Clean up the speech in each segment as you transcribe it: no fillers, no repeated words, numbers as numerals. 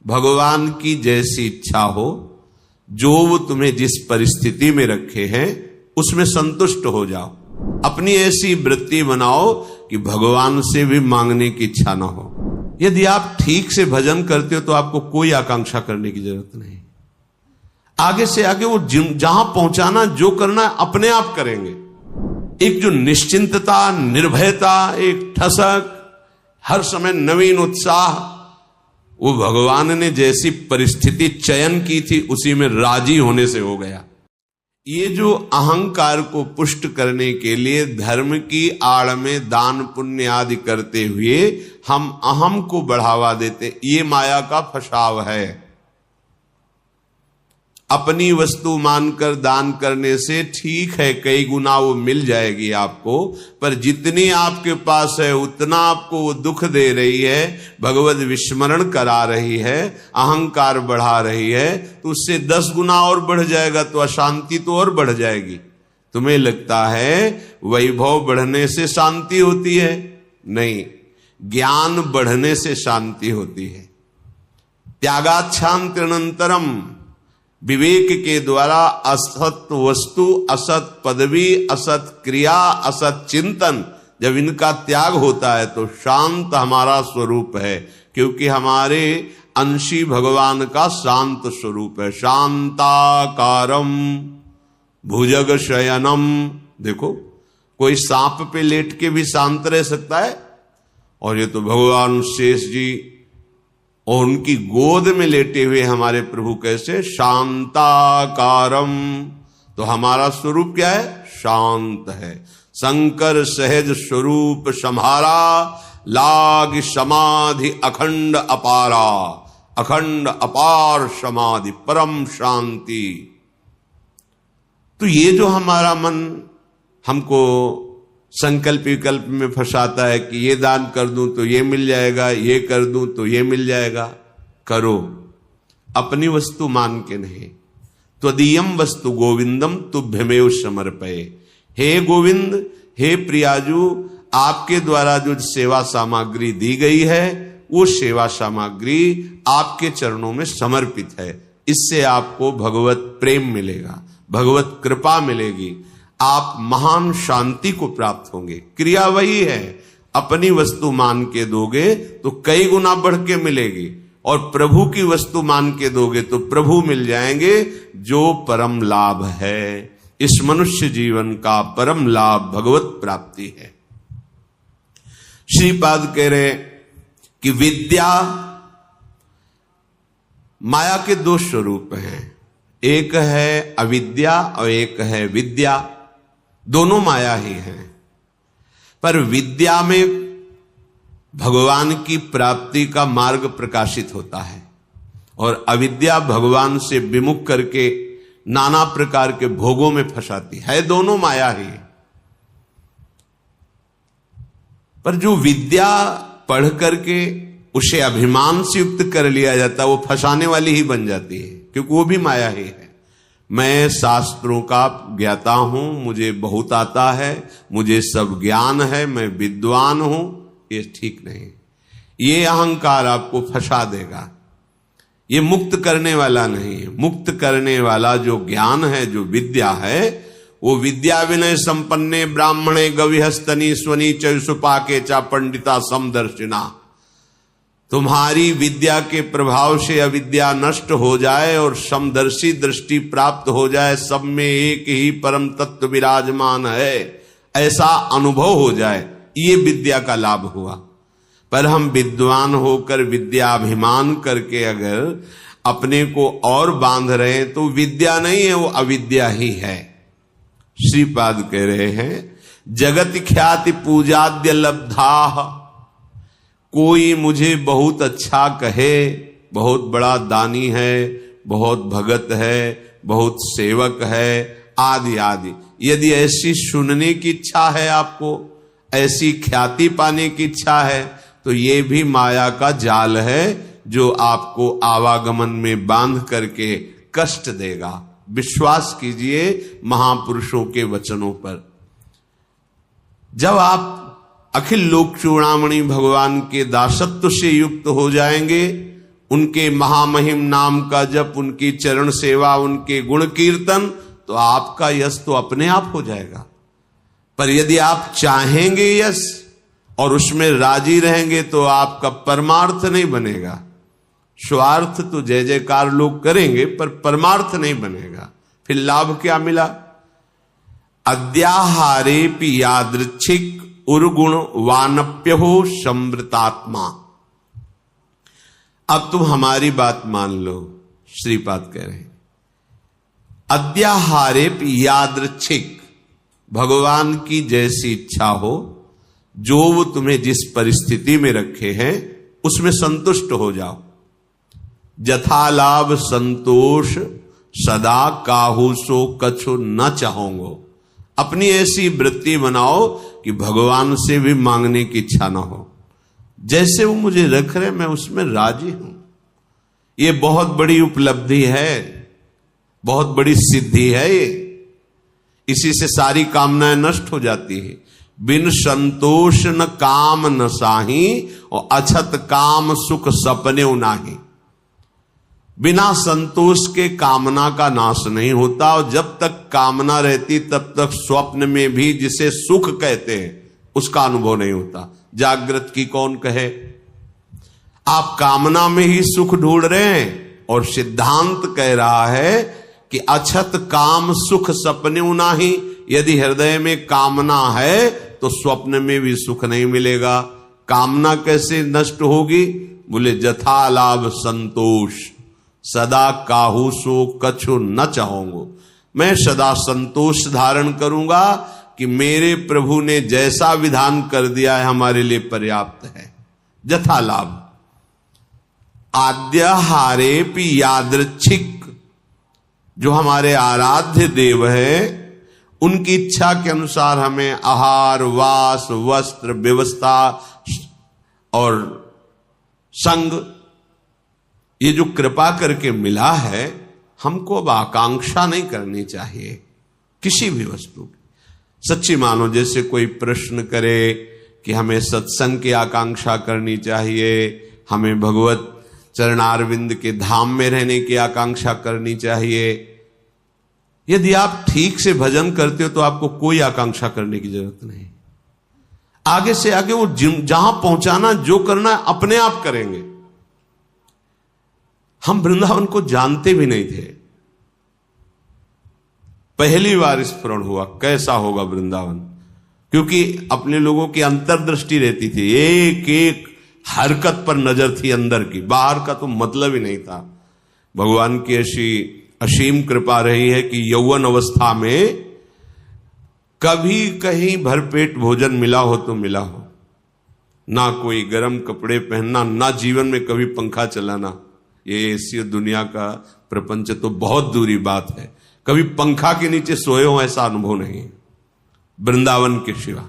भगवान की जैसी इच्छा हो, जो वो तुम्हें जिस परिस्थिति में रखे हैं उसमें संतुष्ट हो जाओ। अपनी ऐसी वृत्ति बनाओ कि भगवान से भी मांगने की इच्छा ना हो। यदि आप ठीक से भजन करते हो तो आपको कोई आकांक्षा करने की जरूरत नहीं। आगे से आगे वो जहां पहुंचाना, जो करना अपने आप करेंगे। एक जो निश्चिंतता, निर्भयता, एक ठसक, हर समय नवीन उत्साह, वो भगवान ने जैसी परिस्थिति चयन की थी उसी में राजी होने से हो गया। ये जो अहंकार को पुष्ट करने के लिए धर्म की आड़ में दान पुण्य आदि करते हुए हम अहम को बढ़ावा देते, ये माया का फसाव है। अपनी वस्तु मानकर दान करने से ठीक है, कई गुना वो मिल जाएगी आपको, पर जितनी आपके पास है उतना आपको वो दुख दे रही है, भगवत विस्मरण करा रही है, अहंकार बढ़ा रही है, तो उससे 10 गुना और बढ़ जाएगा, तो अशांति तो और बढ़ जाएगी। तुम्हें लगता है वैभव बढ़ने से शांति होती है? नहीं, ज्ञान बढ़ने से शांति होती है। त्यागाच्छांतिरनंतरम, विवेक के द्वारा असत वस्तु, असत पदवी, असत क्रिया, असत चिंतन, जब इनका त्याग होता है तो शांत हमारा स्वरूप है, क्योंकि हमारे अंशी भगवान का शांत स्वरूप है। शांताकारम भुजग शयनम। देखो, कोई सांप पे लेट के भी शांत रह सकता है, और ये तो भगवान शेष जी और उनकी गोद में लेटे हुए हमारे प्रभु कैसे शांताकारम। तो हमारा स्वरूप क्या है? शांत है। शंकर सहज स्वरूप सम्हारा, लाग समाधि अखंड अपारा। अखंड अपार समाधि, परम शांति। तो ये जो हमारा मन हमको संकल्प विकल्प में फंसाता है कि ये दान कर दूं तो ये मिल जाएगा, ये कर दूं तो ये मिल जाएगा, करो अपनी वस्तु मान के नहीं। त्वदीयम वस्तु गोविंदम तुभ्यमेव समर्पये। हे गोविंद, हे प्रियाजू, आपके द्वारा जो सेवा सामग्री दी गई है वो सेवा सामग्री आपके चरणों में समर्पित है। इससे आपको भगवत प्रेम मिलेगा, भगवत कृपा मिलेगी, आप महान शांति को प्राप्त होंगे। क्रिया वही है, अपनी वस्तु मान के दोगे तो कई गुना बढ़ के मिलेगी, और प्रभु की वस्तु मान के दोगे तो प्रभु मिल जाएंगे, जो परम लाभ है। इस मनुष्य जीवन का परम लाभ भगवत प्राप्ति है। श्रीपाद कह रहे कि विद्या, माया के 2 स्वरूप हैं, एक है अविद्या और एक है विद्या। दोनों माया ही हैं, पर विद्या में भगवान की प्राप्ति का मार्ग प्रकाशित होता है, और अविद्या भगवान से विमुख करके नाना प्रकार के भोगों में फंसाती है। दोनों माया ही। पर जो विद्या पढ़ करके उसे अभिमान से युक्त कर लिया जाता है, वो फंसाने वाली ही बन जाती है, क्योंकि वो भी माया ही है। मैं शास्त्रों का ज्ञाता हूं, मुझे बहुत आता है, मुझे सब ज्ञान है, मैं विद्वान हूं, ये ठीक नहीं। ये अहंकार आपको फंसा देगा, ये मुक्त करने वाला नहीं है। मुक्त करने वाला जो ज्ञान है, जो विद्या है, वो विद्या विनय संपन्ने ब्राह्मणे गविहस्तनी स्वनी चयुसुपाके चा पंडिता समदर्शिना। तुम्हारी विद्या के प्रभाव से अविद्या नष्ट हो जाए और समदर्शी दृष्टि प्राप्त हो जाए, सब में एक ही परम तत्व विराजमान है, ऐसा अनुभव हो जाए, ये विद्या का लाभ हुआ। पर हम विद्वान होकर विद्याभिमान करके अगर अपने को और बांध रहे हैं तो विद्या नहीं है, वो अविद्या ही है। श्रीपाद कह रहे हैं, जगत ख्याति पूजाद्य लब्धा। कोई मुझे बहुत अच्छा कहे, बहुत बड़ा दानी है, बहुत भगत है, बहुत सेवक है, आदि आदि। यदि ऐसी सुनने की इच्छा है, आपको ऐसी ख्याति पाने की इच्छा है, तो ये भी माया का जाल है, जो आपको आवागमन में बांध करके कष्ट देगा। विश्वास कीजिए महापुरुषों के वचनों पर। जब आप अखिल लोक चूड़ामणि भगवान के दासत्व से युक्त हो जाएंगे, उनके महामहिम नाम का जप, उनकी चरण सेवा, उनके गुण कीर्तन, तो आपका यश तो अपने आप हो जाएगा। पर यदि आप चाहेंगे यश और उसमें राजी रहेंगे तो आपका परमार्थ नहीं बनेगा। स्वार्थ तो जय जयकार लोग करेंगे पर परमार्थ नहीं बनेगा। फिर लाभ क्या मिला? अद्याहारेपि यादृच्छिक उर्गुण वानप्य हो समृतात्मा। अब तुम हमारी बात मान लो, श्रीपाद कह रहे हैं अद्याहारेपि यादृच्छिक, भगवान की जैसी इच्छा हो, जो वो तुम्हें जिस परिस्थिति में रखे हैं उसमें संतुष्ट हो जाओ। जथालाभ संतोष सदा काहू सो कछु न चाहोगे। अपनी ऐसी वृत्ति बनाओ कि भगवान से भी मांगने की इच्छा ना हो। जैसे वो मुझे रख रहे मैं उसमें राजी हूं। ये बहुत बड़ी उपलब्धि है, बहुत बड़ी सिद्धि है ये। इसी से सारी कामनाएं नष्ट हो जाती है। बिन संतोष न काम न साही और अछत काम सुख सपने नाही। बिना संतोष के कामना का नाश नहीं होता, और जब तक कामना रहती तब तक स्वप्न में भी जिसे सुख कहते हैं उसका अनुभव नहीं होता। जागृत की कौन कहे? आप कामना में ही सुख ढूंढ रहे हैं, और सिद्धांत कह रहा है कि अछत काम सुख सपने नाही। यदि हृदय में कामना है तो स्वप्न में भी सुख नहीं मिलेगा। कामना कैसे नष्ट होगी? बोले जथा लाभ संतोष सदा काहू सो कछु न चाहोगे। मैं सदा संतोष धारण करूंगा कि मेरे प्रभु ने जैसा विधान कर दिया है हमारे लिए पर्याप्त है। जथा लाभ। आद्याहारेपि यादृच्छिक, जो हमारे आराध्य देव है उनकी इच्छा के अनुसार हमें आहार वास वस्त्र व्यवस्था और संग, ये जो कृपा करके मिला है, हमको अब आकांक्षा नहीं करनी चाहिए किसी भी वस्तु की। सच्ची मानो जैसे कोई प्रश्न करे कि हमें सत्संग की आकांक्षा करनी चाहिए, हमें भगवत चरणारविंद के धाम में रहने की आकांक्षा करनी चाहिए। यदि आप ठीक से भजन करते हो तो आपको कोई आकांक्षा करने की जरूरत नहीं। आगे से आगे वो जहां पहुंचाना जो करना अपने आप करेंगे। हम वृंदावन को जानते भी नहीं थे, पहली बार स्मरण हुआ कैसा होगा वृंदावन, क्योंकि अपने लोगों की अंतर्दृष्टि रहती थी, एक एक हरकत पर नजर थी अंदर की, बाहर का तो मतलब ही नहीं था। भगवान की ऐसी असीम कृपा रही है कि यौवन अवस्था में कभी कहीं भरपेट भोजन मिला हो तो मिला हो, ना कोई गर्म कपड़े पहनना, ना जीवन में कभी पंखा चलाना। ये ऐसी दुनिया का प्रपंच तो बहुत दूरी बात है, कभी पंखा के नीचे सोए हो ऐसा अनुभव नहीं है वृंदावन के सिवा।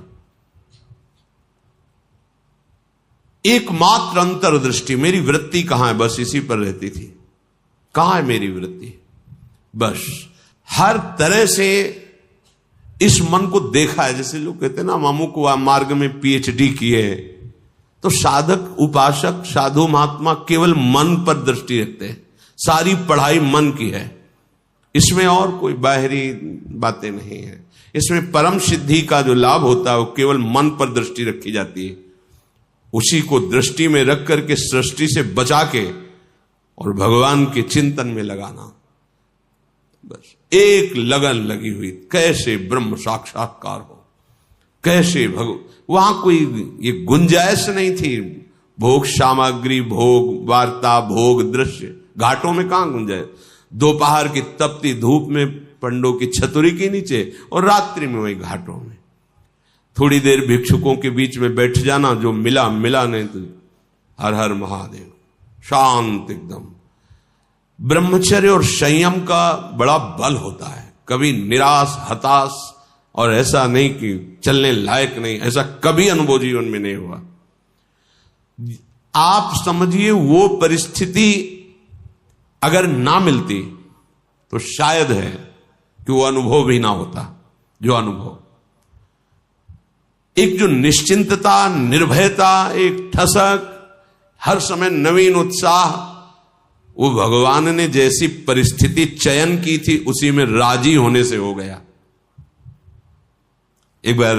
एकमात्र अंतर्दृष्टि, मेरी वृत्ति कहां है, बस इसी पर रहती थी। कहां है मेरी वृत्ति? बस हर तरह से इस मन को देखा है। जैसे लोग कहते हैं ना, मामू को मार्ग में पीएचडी किए, तो साधक उपासक साधु महात्मा केवल मन पर दृष्टि रखते हैं। सारी पढ़ाई मन की है, इसमें और कोई बाहरी बातें नहीं है। इसमें परम सिद्धि का जो लाभ होता है वो केवल मन पर दृष्टि रखी जाती है। उसी को दृष्टि में रख करके सृष्टि से बचा के और भगवान के चिंतन में लगाना, बस एक लगन लगी हुई, कैसे ब्रह्म साक्षात्कार हो, कैसे वहां कोई ये गुंजाइश नहीं थी। भोग सामग्री, भोग वार्ता, भोग दृश्य, घाटों में कहां गुंजाइश? दोपहर की तपती धूप में पंडों की छतुरी के नीचे, और रात्रि में वही घाटों में थोड़ी देर भिक्षुकों के बीच में बैठ जाना, जो मिला मिला, नहीं तो हर हर महादेव, शांत एकदम। ब्रह्मचर्य और संयम का बड़ा बल होता है। कभी निराश हताश और ऐसा नहीं कि चलने लायक नहीं, ऐसा कभी अनुभव जीवन में नहीं हुआ। आप समझिए वो परिस्थिति अगर ना मिलती तो शायद है कि वो अनुभव भी ना होता। जो अनुभव, एक जो निश्चिंतता, निर्भयता, एक ठसक, हर समय नवीन उत्साह, वो भगवान ने जैसी परिस्थिति चयन की थी उसी में राजी होने से हो गया। एक बार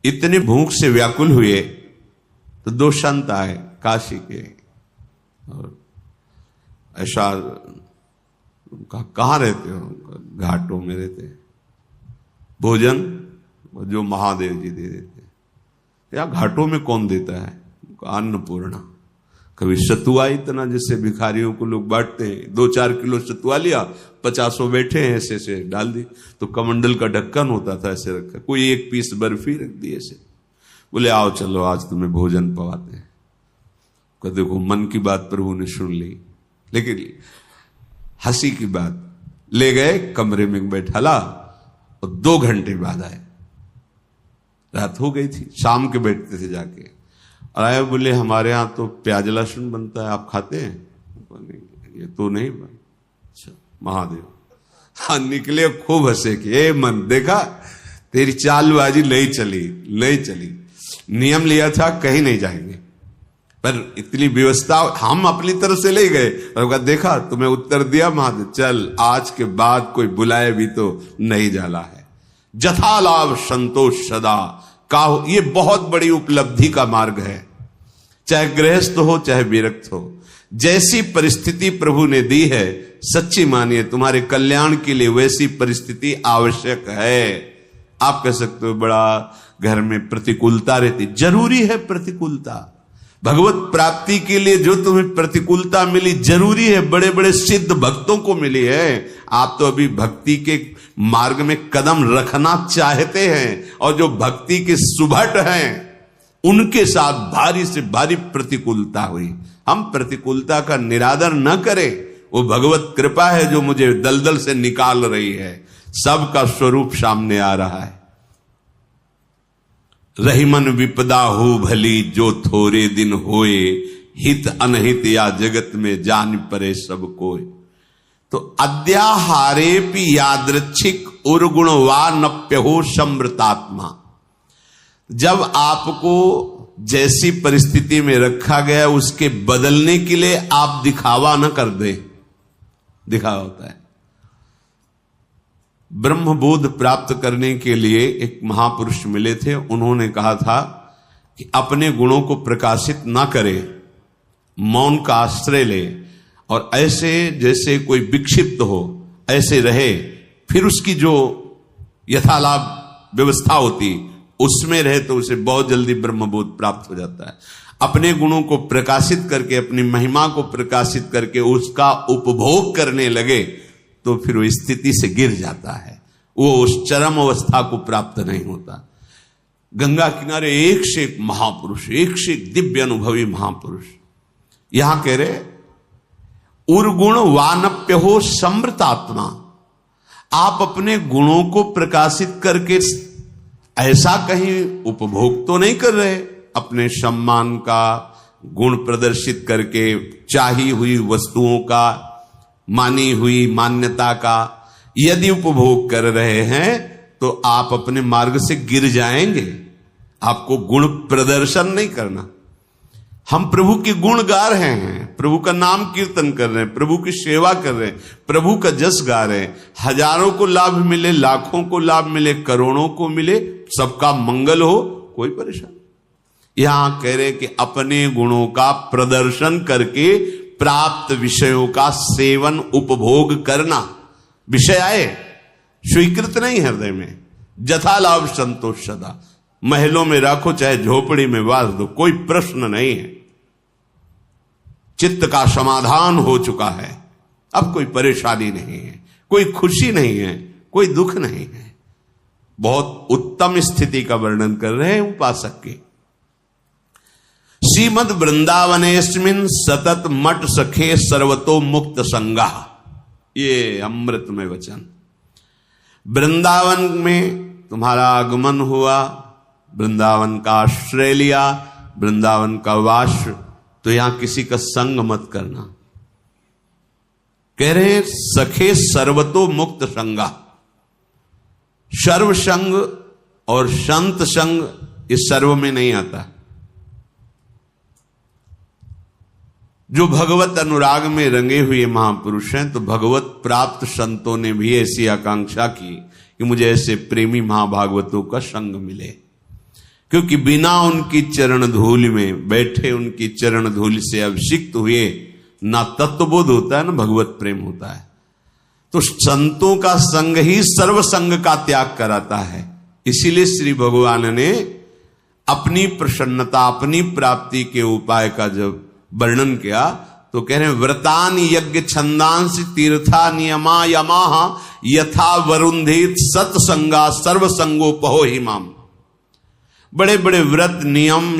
इतनी भूख से व्याकुल हुए तो दो संत आए काशी के, और ऐसा कहाँ रहते हो? घाटों में रहते। भोजन जो महादेव जी दे देते। या घाटों में कौन देता है? अन्नपूर्णा। कभी सतुआ इतना जिससे भिखारियों को लोग बांटते हैं, 2-4 किलो सतुआ लिया, 50 बैठे हैं, ऐसे ऐसे डाल दी। तो कमंडल का ढक्कन होता था, ऐसे रखा, कोई 1 पीस बर्फी रख दी ऐसे। बोले आओ चलो आज तुम्हें भोजन पवाते हैं। को देखो मन की बात प्रभु ने सुन ली, लेकिन हंसी की बात। ले गए कमरे में बैठाला और 2 घंटे बाद आए। रात हो गई थी, शाम के बैठते थे जाके, और आए बोले हमारे यहाँ तो प्याज लहसुन बनता है, आप खाते हैं? ये तो नहीं बन। अच्छा महादेव। हाँ निकले, खूब हंसे कि ए मन देखा तेरी चालबाजी नहीं चली। नियम लिया था कहीं नहीं जाएंगे, पर इतनी व्यवस्था हम अपनी तरफ से ले गए, और देखा तुम्हें उत्तर दिया महादेव, चल आज के बाद कोई बुलाए भी तो नहीं जाला है। जथा लाभ संतोष सदा का, ये बहुत बड़ी उपलब्धि का मार्ग है। चाहे गृहस्थ हो चाहे विरक्त हो, जैसी परिस्थिति प्रभु ने दी है, सच्ची मानिए तुम्हारे कल्याण के लिए वैसी परिस्थिति आवश्यक है। आप कह सकते हो बड़ा घर में प्रतिकूलता रहती, जरूरी है प्रतिकूलता। भगवत प्राप्ति के लिए जो तुम्हें प्रतिकूलता मिली जरूरी है, बड़े बड़े सिद्ध भक्तों को मिली है। आप तो अभी भक्ति के मार्ग में कदम रखना चाहते हैं, और जो भक्ति के सुभट हैं उनके साथ भारी से भारी प्रतिकूलता हुई। हम प्रतिकूलता का निरादर न करें, वो भगवत कृपा है जो मुझे दलदल से निकाल रही है। सबका स्वरूप सामने आ रहा है। रहीमन विपदा हो भली जो थोड़े दिन होए, हित अनहित या जगत में जान परे सब कोय। तो अद्याहारेपि यादृच्छिक उर्गुण वा नप्य हो समृतात्मा। जब आपको जैसी परिस्थिति में रखा गया उसके बदलने के लिए आप दिखावा न कर दे। दिखावा होता है। ब्रह्मबोध प्राप्त करने के लिए एक महापुरुष मिले थे, उन्होंने कहा था कि अपने गुणों को प्रकाशित ना करे, मौन का आश्रय ले, और ऐसे जैसे कोई विक्षिप्त हो ऐसे रहे, फिर उसकी जो यथालाभ व्यवस्था होती उसमें रहे तो उसे बहुत जल्दी ब्रह्मबोध प्राप्त हो जाता है। अपने गुणों को प्रकाशित करके, अपनी महिमा को प्रकाशित करके उसका उपभोग करने लगे तो फिर वो स्थिति से गिर जाता है, वो उस चरम अवस्था को प्राप्त नहीं होता। गंगा किनारे एक से एक महापुरुष, एक से एक दिव्य अनुभवी महापुरुष, यहां कह रहे उर्गुण वानप्य हो समृतात्मा। आप अपने गुणों को प्रकाशित करके ऐसा कहीं उपभोग तो नहीं कर रहे, अपने सम्मान का गुण प्रदर्शित करके, चाही हुई वस्तुओं का, मानी हुई मान्यता का यदि उपभोग कर रहे हैं तो आप अपने मार्ग से गिर जाएंगे। आपको गुण प्रदर्शन नहीं करना। हम प्रभु के गुण गा रहे हैं, प्रभु का नाम कीर्तन कर रहे हैं, प्रभु की सेवा कर रहे हैं, प्रभु का जस गा रहे हैं। हजारों को लाभ मिले, लाखों को लाभ मिले, करोड़ों को मिले, सबका मंगल हो, कोई परेशानी। यहां कह रहे कि अपने गुणों का प्रदर्शन करके प्राप्त विषयों का सेवन उपभोग करना, विषय आए स्वीकृत नहीं हृदय में, जथा लाभ संतोष सदा। महलों में राखो चाहे झोपड़ी में वास दो, कोई प्रश्न नहीं है। चित्त का समाधान हो चुका है, अब कोई परेशानी नहीं है, कोई खुशी नहीं है, कोई दुख नहीं है। बहुत उत्तम स्थिति का वर्णन कर रहे हैं उपासक के। श्रीमद वृंदावनेस्मिन सतत मठ सखे सर्वतो मुक्त संगा, ये अमृतमय वचन। वृंदावन में तुम्हारा आगमन हुआ, वृंदावन का आश्रय लिया, वृंदावन का वास, तो यहां किसी का संग मत करना। कह रहे सखे सर्वतो मुक्त संगा। सर्व संग और संत संग इस सर्व में नहीं आता। जो भगवत अनुराग में रंगे हुए महापुरुष हैं, तो भगवत प्राप्त संतों ने भी ऐसी आकांक्षा की कि मुझे ऐसे प्रेमी महाभागवतों का संग मिले, क्योंकि बिना उनकी चरण धूल में बैठे, उनकी चरण धूल से अभिषिक्त हुए ना तत्वबोध होता है ना भगवत प्रेम होता है। तो संतों का संग ही सर्व संग का त्याग कराता है। इसीलिए श्री भगवान ने अपनी प्रसन्नता, अपनी प्राप्ति के उपाय का जब वर्णन किया तो कह रहे हैं, व्रतान यज्ञ छंदांस तीर्था नियमा यमाह यथा वरुंधित सत्संगा सर्व संगोपहो हिमाम। बड़े बड़े व्रत नियम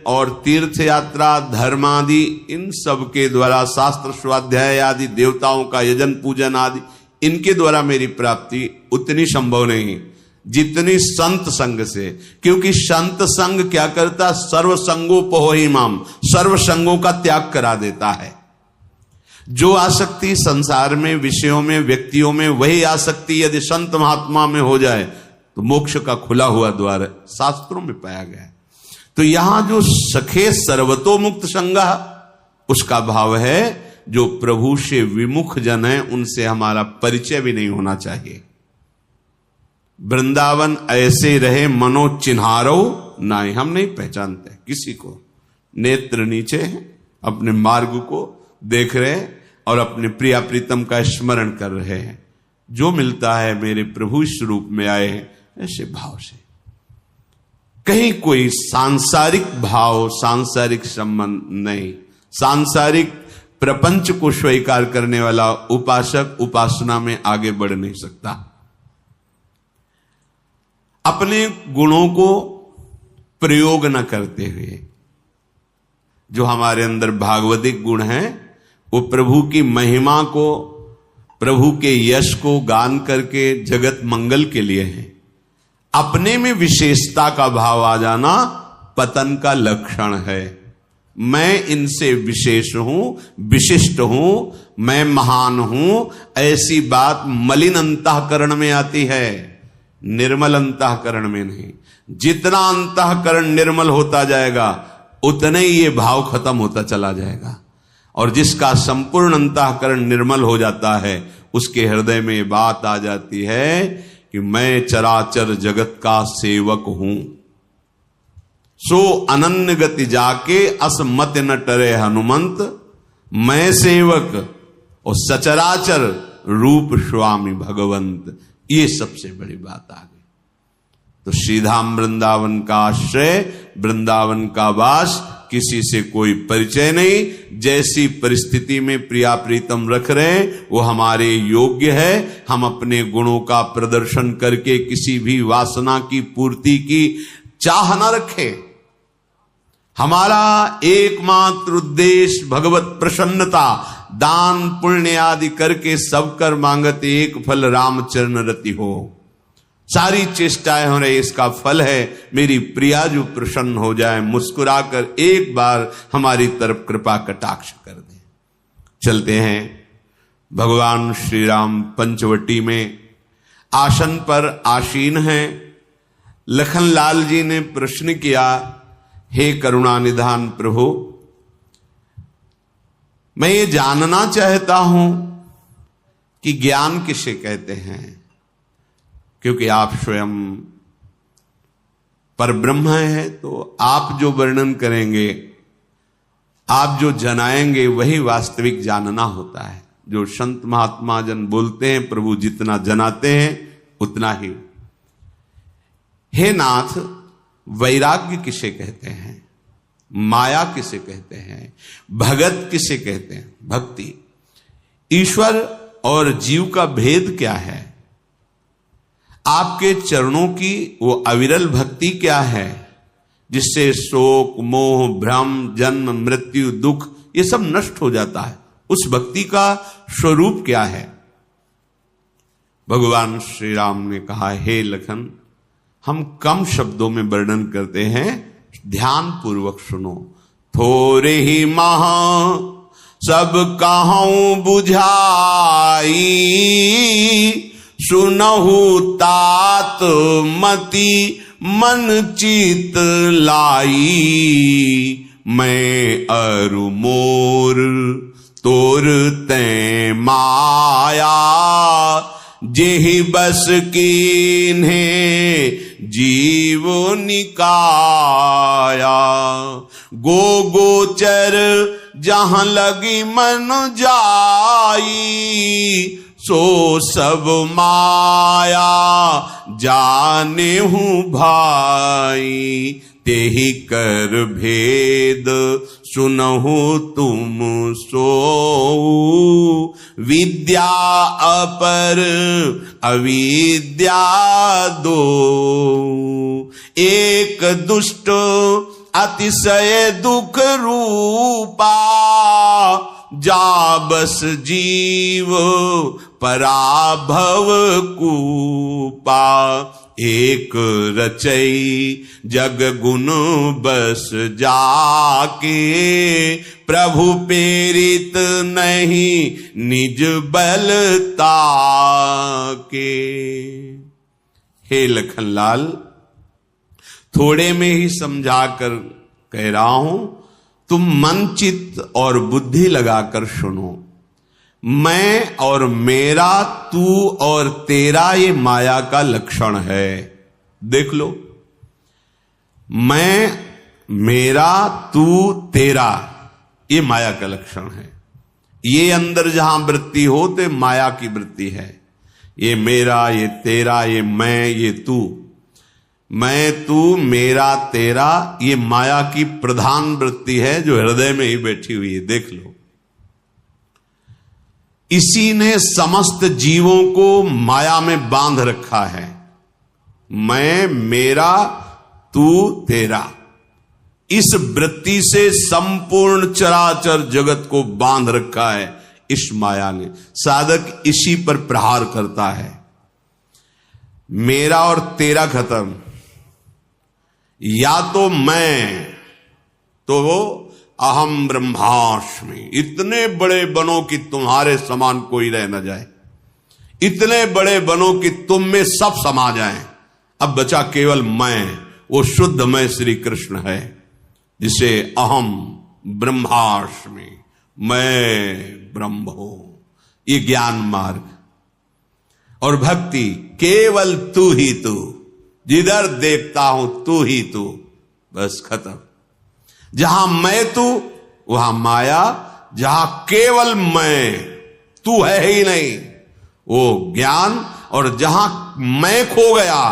और तीर्थ यात्रा धर्मादि, इन सब के द्वारा शास्त्र स्वाध्याय आदि, देवताओं का यजन पूजन आदि, इनके द्वारा मेरी प्राप्ति उतनी संभव नहीं जितनी संत संग से। क्योंकि संत संग क्या करता, सर्व संगोपहो हिमाम, सर्व संगों का त्याग करा देता है। जो आसक्ति संसार में, विषयों में, व्यक्तियों में, वही आसक्ति यदि संत महात्मा में हो जाए तो मोक्ष का खुला हुआ द्वार शास्त्रों में पाया गया है। तो यहां जो सखे सर्वतोमुक्त संगा, उसका भाव है जो प्रभु से विमुख जन है उनसे हमारा परिचय भी नहीं होना चाहिए। वृंदावन ऐसे रहे मनो चिन्हारो नाई, हम नहीं पहचानते किसी को, नेत्र नीचे हैं, अपने मार्ग को देख रहे और अपने प्रिया प्रीतम का स्मरण कर रहे हैं। जो मिलता है मेरे प्रभु स्वरूप में आए हैं ऐसे भाव से, कहीं कोई सांसारिक भाव, सांसारिक संबंध नहीं। सांसारिक प्रपंच को स्वीकार करने वाला उपासक उपासना में आगे बढ़ नहीं सकता। अपने गुणों को प्रयोग न करते हुए, जो हमारे अंदर भागवतिक गुण हैं, वो प्रभु की महिमा को, प्रभु के यश को गान करके जगत मंगल के लिए है। अपने में विशेषता का भाव आ जाना पतन का लक्षण है। मैं इनसे विशेष हूं, विशिष्ट हूं, मैं महान हूं, ऐसी बात मलिन अंतःकरण में आती है, निर्मल अंतःकरण में नहीं। जितना अंतःकरण निर्मल होता जाएगा उतने ही ये भाव खत्म होता चला जाएगा। और जिसका संपूर्ण अंतःकरण निर्मल हो जाता है, उसके हृदय में ये बात आ जाती है कि मैं चराचर जगत का सेवक हूं। सो अनन्य गति जाके असमत न टरे हनुमंत, मैं सेवक और सचराचर रूप स्वामी भगवंत। ये सबसे बड़ी बात आ गई। तो श्रीधाम वृंदावन का आश्रय, वृंदावन का वास, किसी से कोई परिचय नहीं। जैसी परिस्थिति में प्रिया प्रीतम रख रहे हैं वो हमारे योग्य है। हम अपने गुणों का प्रदर्शन करके किसी भी वासना की पूर्ति की चाह न रखें। हमारा एकमात्र उद्देश्य भगवत प्रसन्नता, दान पुण्य आदि करके सब कर मांगत एक फल रामचरण रति हो। सारी चेष्टाएं हो रही, इसका फल है मेरी प्रिया जो प्रसन्न हो जाए, मुस्कुराकर एक बार हमारी तरफ कृपा कटाक्ष कर दे। चलते हैं। भगवान श्री राम पंचवटी में आसन पर आसीन हैं। लखनलाल जी ने प्रश्न किया, हे करुणा निधान प्रभु, मैं ये जानना चाहता हूं कि ज्ञान किसे कहते हैं, क्योंकि आप स्वयं परब्रह्म हैं। तो आप जो वर्णन करेंगे, आप जो जनाएंगे, वही वास्तविक जानना होता है। जो संत महात्मा जन बोलते हैं, प्रभु जितना जनाते हैं उतना ही। हे नाथ, वैराग्य किसे कहते हैं, माया किसे कहते हैं, भगत किसे कहते हैं, भक्ति, ईश्वर और जीव का भेद क्या है, आपके चरणों की वो अविरल भक्ति क्या है जिससे शोक मोह भ्रम जन्म मृत्यु दुख ये सब नष्ट हो जाता है, उस भक्ति का स्वरूप क्या है। भगवान श्री राम ने कहा, हे लखन, हम कम शब्दों में वर्णन करते हैं, ध्यान पूर्वक सुनो। थोरे ही महा सब कहूं बुझाई, सुनहु तात मति मन चित लाई, मैं अरु मोर तोर तै माया, जेहि बस कीन्हे जीव निकाया। गो गोचर जहां लगी मन जाई, सो सब माया जाने हूँ भाई। तेहि कर भेद सुनहु तुम सो, विद्या अपर अविद्या दो। एक दुष्ट अतिशय दुख रूपा, जा बस जीव पराभव कूपा। एक रचई जग गुण बस जाके, प्रभु प्रेरित नहीं निज बलता के। हे लखनलाल, थोड़े में ही समझाकर कह रहा हूं, तुम मन चित्त और बुद्धि लगाकर सुनो। मैं और मेरा, तू और तेरा, ये माया का लक्षण है। देख लो, मैं, मेरा, तू, तेरा, ये माया का लक्षण है। ये अंदर जहां वृत्ति हो तो माया की वृत्ति है। ये मेरा, ये तेरा, ये मैं, ये तू। मैं, तू, मेरा, तेरा, ये माया की प्रधान वृत्ति है जो हृदय में ही बैठी हुई है। देख लो, इसी ने समस्त जीवों को माया में बांध रखा है। मैं, मेरा, तू, तेरा, इस वृत्ति से संपूर्ण चराचर जगत को बांध रखा है इस माया ने। साधक इसी पर प्रहार करता है। मेरा और तेरा खत्म, या तो मैं, तो वो अहम ब्रह्मास्मि। इतने बड़े बनो कि तुम्हारे समान कोई रह न जाए, इतने बड़े बनो कि तुम में सब समा जाए। अब बचा केवल मैं, वो शुद्ध मैं श्री कृष्ण है, जिसे अहम ब्रह्मास्मि, मैं ब्रह्म हूं। ये ज्ञान मार्ग और भक्ति, केवल तू ही तू, जिधर देखता हूं तू ही तू, बस खत्म। जहां मैं तू वहां माया, जहां केवल मैं, तू है ही नहीं, वो ज्ञान। और जहां मैं खो गया